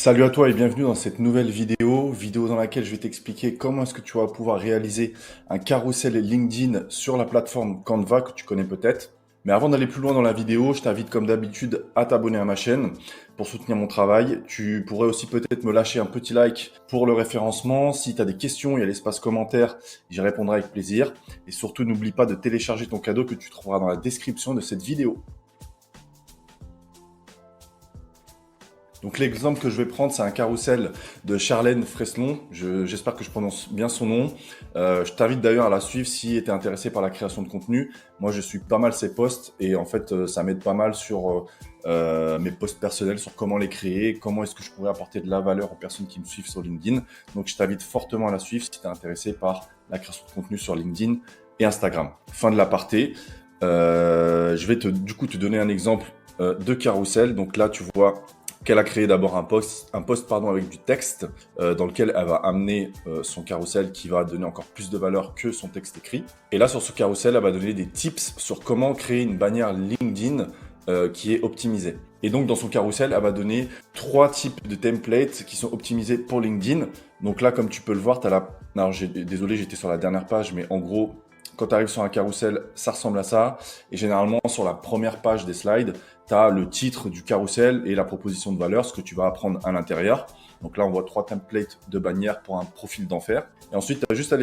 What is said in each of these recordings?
Salut à toi et bienvenue dans cette nouvelle vidéo dans laquelle je vais t'expliquer comment est-ce que tu vas pouvoir réaliser un carrousel LinkedIn sur la plateforme Canva que tu connais peut-être. Mais avant d'aller plus loin dans la vidéo, je t'invite comme d'habitude à t'abonner à ma chaîne pour soutenir mon travail. Tu pourrais aussi peut-être me lâcher un petit like pour le référencement. Si tu as des questions, il y a l'espace commentaire, j'y répondrai avec plaisir. Et surtout, n'oublie pas de télécharger ton cadeau que tu trouveras dans la description de cette vidéo. Donc l'exemple que je vais prendre, c'est un carrousel de Charlène Freslon. J'espère que je prononce bien son nom. Je t'invite d'ailleurs à la suivre si tu es intéressé par la création de contenu. Moi, je suis pas mal ses posts et en fait, ça m'aide pas mal sur mes posts personnels, sur comment les créer, comment est-ce que je pourrais apporter de la valeur aux personnes qui me suivent sur LinkedIn. Donc, je t'invite fortement à la suivre si tu es intéressé par la création de contenu sur LinkedIn et Instagram. Fin de l'aparté. Je vais du coup te donner un exemple de carrousel. Donc là, tu vois qu'elle a créé d'abord un post avec du texte dans lequel elle va amener son carrousel qui va donner encore plus de valeur que son texte écrit. Et là, sur ce carrousel, elle va donner des tips sur comment créer une bannière LinkedIn qui est optimisée. Et donc, dans son carrousel, elle va donner 3 types de templates qui sont optimisés pour LinkedIn. Donc là, comme tu peux le voir, tu as la... Alors, désolé, j'étais sur la dernière page, mais en gros, quand tu arrives sur un carrousel, ça ressemble à ça. Et généralement, sur la première page des slides, tu as le titre du carrousel et la proposition de valeur, ce que tu vas apprendre à l'intérieur. Donc là, on voit 3 templates de bannières pour un profil d'enfer. Et ensuite, tu as juste à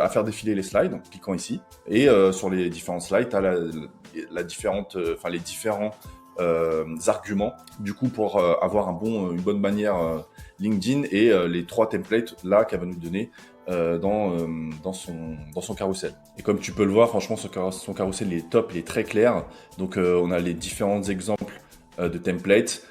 faire défiler les slides en cliquant ici. Et sur les différents slides, tu as les différents arguments du coup pour avoir une bonne bannière LinkedIn et les 3 templates là qu'elle va nous donner dans son carrousel. Et comme tu peux le voir, franchement, son carrousel il est top, il est très clair. Donc on a les différents exemples de templates,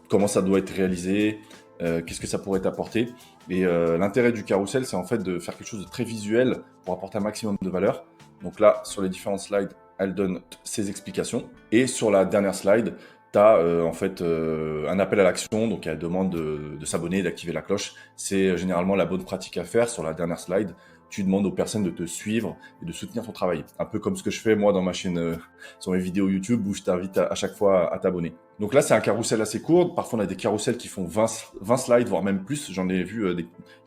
comment ça doit être réalisé, qu'est-ce que ça pourrait t'apporter. Et l'intérêt du carrousel, c'est en fait de faire quelque chose de très visuel pour apporter un maximum de valeur. Donc là, sur les différents slides, elle donne ses explications. Et sur la dernière slide, tu as un appel à l'action, donc elle demande de s'abonner, d'activer la cloche. C'est généralement la bonne pratique à faire. Sur la dernière slide, tu demandes aux personnes de te suivre et de soutenir ton travail. Un peu comme ce que je fais moi dans ma chaîne, sur mes vidéos YouTube, où je t'invite à chaque fois à t'abonner. Donc là, c'est un carrousel assez court. Parfois, on a des carrousels qui font 20 slides, voire même plus. J'ai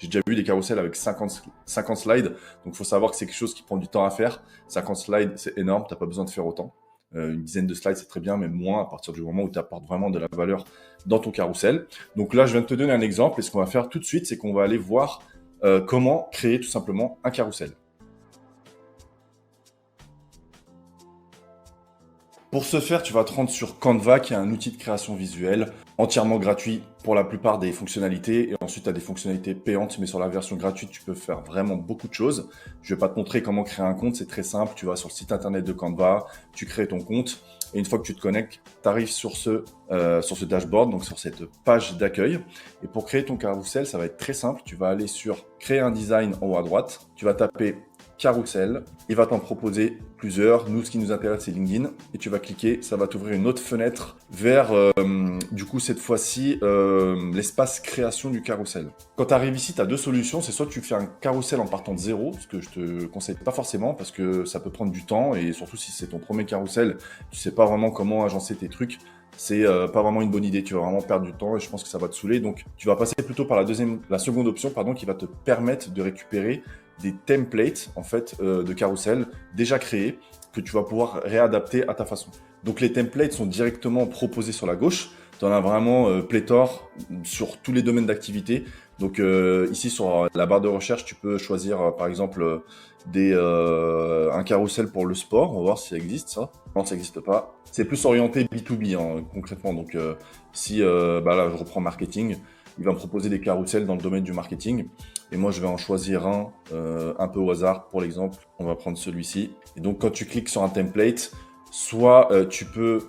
déjà vu des carrousels avec 50 slides. Donc, il faut savoir que c'est quelque chose qui prend du temps à faire. 50 slides, c'est énorme. Tu n'as pas besoin de faire autant. Une dizaine de slides, c'est très bien, mais moins à partir du moment où tu apportes vraiment de la valeur dans ton carrousel. Donc là, je viens de te donner un exemple. Et ce qu'on va faire tout de suite, c'est qu'on va aller voir comment créer tout simplement un carrousel. Pour ce faire, tu vas te rendre sur Canva, qui est un outil de création visuelle entièrement gratuit pour la plupart des fonctionnalités. Et ensuite, tu as des fonctionnalités payantes, mais sur la version gratuite, tu peux faire vraiment beaucoup de choses. Je vais pas te montrer comment créer un compte, c'est très simple. Tu vas sur le site internet de Canva, tu crées ton compte. Et une fois que tu te connectes, tu arrives sur ce dashboard, donc sur cette page d'accueil. Et pour créer ton carrousel, ça va être très simple. Tu vas aller sur Créer un design en haut à droite. Tu vas taper carrousel. Il va t'en proposer plusieurs. Nous, ce qui nous intéresse, c'est LinkedIn. Et tu vas cliquer, ça va t'ouvrir une autre fenêtre vers, du coup, cette fois-ci, l'espace création du carrousel. Quand tu arrives ici, tu as 2 solutions. C'est soit tu fais un carrousel en partant de zéro, ce que je te conseille pas forcément parce que ça peut prendre du temps et surtout si c'est ton premier carrousel, tu sais pas vraiment comment agencer tes trucs. C'est pas vraiment une bonne idée, tu vas vraiment perdre du temps et je pense que ça va te saouler. Donc tu vas passer plutôt par la seconde option, pardon, qui va te permettre de récupérer des templates en fait de carrousel déjà créés que tu vas pouvoir réadapter à ta façon. Donc les templates sont directement proposés sur la gauche. Tu en as vraiment pléthore sur tous les domaines d'activité. Donc ici sur la barre de recherche, tu peux choisir par exemple un carrousel pour le sport. On va voir si ça existe ça. Non, ça n'existe pas. C'est plus orienté B2B hein, concrètement. Donc ici, là, je reprends marketing. Il va me proposer des carousels dans le domaine du marketing. Et moi, je vais en choisir un peu au hasard. Pour l'exemple, on va prendre celui-ci. Et donc, quand tu cliques sur un template, soit tu peux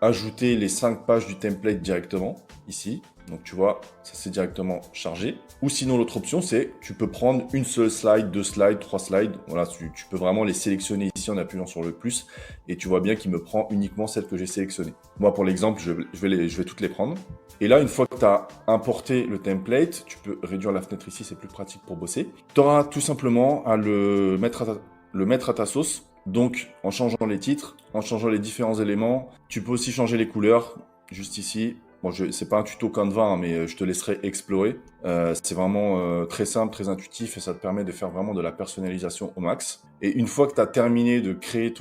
ajouter les 5 pages du template directement, ici. Donc, tu vois, ça c'est directement chargé. Ou sinon, l'autre option, c'est tu peux prendre une seule slide, 2 slides, 3 slides. Voilà, tu peux vraiment les sélectionner ici en appuyant sur le plus. Et tu vois bien qu'il me prend uniquement celles que j'ai sélectionnées. Moi, pour l'exemple, je vais toutes les prendre. Et là, une fois que tu as importé le template, tu peux réduire la fenêtre ici, c'est plus pratique pour bosser. Tu auras tout simplement à le mettre à ta sauce. Donc, en changeant les titres, en changeant les différents éléments, tu peux aussi changer les couleurs, juste ici. Bon, c'est pas un tuto Canva, hein, mais je te laisserai explorer. C'est vraiment très simple, très intuitif et ça te permet de faire vraiment de la personnalisation au max. Et une fois que tu as terminé de créer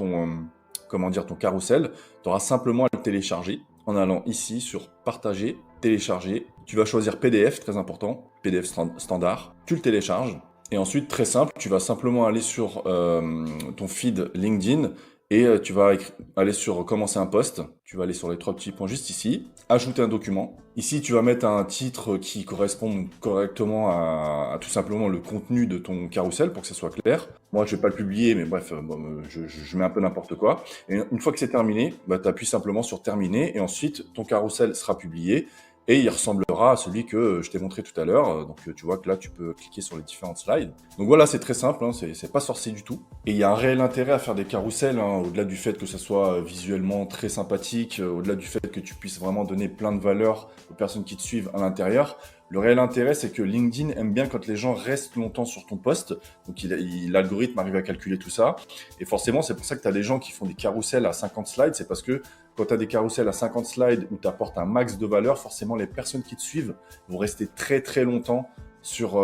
comment dire, ton carrousel, tu auras simplement à le télécharger en allant ici sur partager, télécharger. Tu vas choisir PDF, très important, PDF standard. Tu le télécharges. Et ensuite, très simple, tu vas simplement aller sur ton feed LinkedIn et tu vas aller sur commencer un post. Tu vas aller sur les 3 petits points juste ici, ajouter un document. Ici, tu vas mettre un titre qui correspond correctement à tout simplement le contenu de ton carrousel pour que ça soit clair. Moi, je vais pas le publier, mais bref, bon, je mets un peu n'importe quoi. Et une fois que c'est terminé, bah, tu appuies simplement sur terminer et ensuite ton carrousel sera publié. Et il ressemblera à celui que je t'ai montré tout à l'heure. Donc tu vois que là, tu peux cliquer sur les différentes slides. Donc voilà, c'est très simple, hein, c'est pas sorcier du tout. Et il y a un réel intérêt à faire des carousels, hein, au-delà du fait que ça soit visuellement très sympathique, au-delà du fait que tu puisses vraiment donner plein de valeur aux personnes qui te suivent à l'intérieur. Le réel intérêt, c'est que LinkedIn aime bien quand les gens restent longtemps sur ton post. Donc l'algorithme arrive à calculer tout ça. Et forcément, c'est pour ça que tu as des gens qui font des carousels à 50 slides. C'est parce que quand tu as des carousels à 50 slides où tu apportes un max de valeur, forcément, les personnes qui te suivent vont rester très très longtemps sur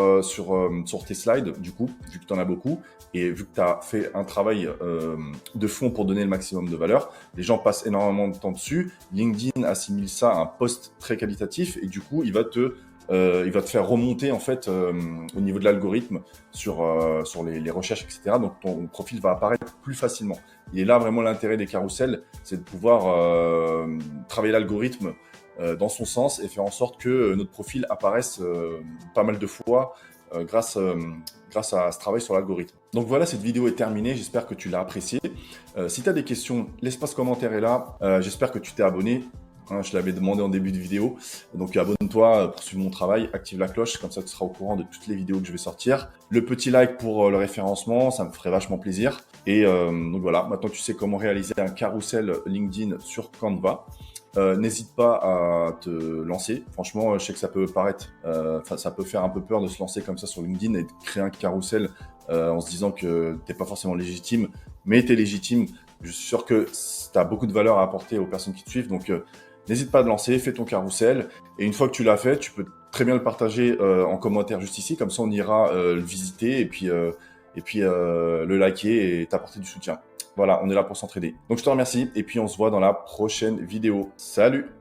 tes slides, du coup, vu que tu en as beaucoup, et vu que tu as fait un travail de fond pour donner le maximum de valeur, les gens passent énormément de temps dessus. LinkedIn assimile ça à un post très qualitatif, et du coup, il va te faire remonter en fait au niveau de l'algorithme sur les recherches, etc. Donc ton profil va apparaître plus facilement. Et là, vraiment, l'intérêt des carousels, c'est de pouvoir travailler l'algorithme dans son sens et faire en sorte que notre profil apparaisse pas mal de fois grâce à ce travail sur l'algorithme. Donc voilà, cette vidéo est terminée, j'espère que tu l'as appréciée. Si tu as des questions, l'espace commentaire est là. J'espère que tu t'es abonné. Hein, je l'avais demandé en début de vidéo. Donc abonne-toi pour suivre mon travail, active la cloche, comme ça tu seras au courant de toutes les vidéos que je vais sortir. Le petit like pour le référencement, ça me ferait vachement plaisir. Et donc voilà, maintenant tu sais comment réaliser un carrousel LinkedIn sur Canva. N'hésite pas à te lancer. Franchement, je sais que ça peut paraître, ça peut faire un peu peur de se lancer comme ça sur LinkedIn et de créer un carrousel en se disant que t'es pas forcément légitime, mais t'es légitime. Je suis sûr que tu as beaucoup de valeur à apporter aux personnes qui te suivent. Donc, n'hésite pas à te lancer, fais ton carrousel. Et une fois que tu l'as fait, tu peux très bien le partager en commentaire juste ici. Comme ça, on ira le visiter et puis le liker et t'apporter du soutien. Voilà, on est là pour s'entraider. Donc, je te remercie et puis on se voit dans la prochaine vidéo. Salut!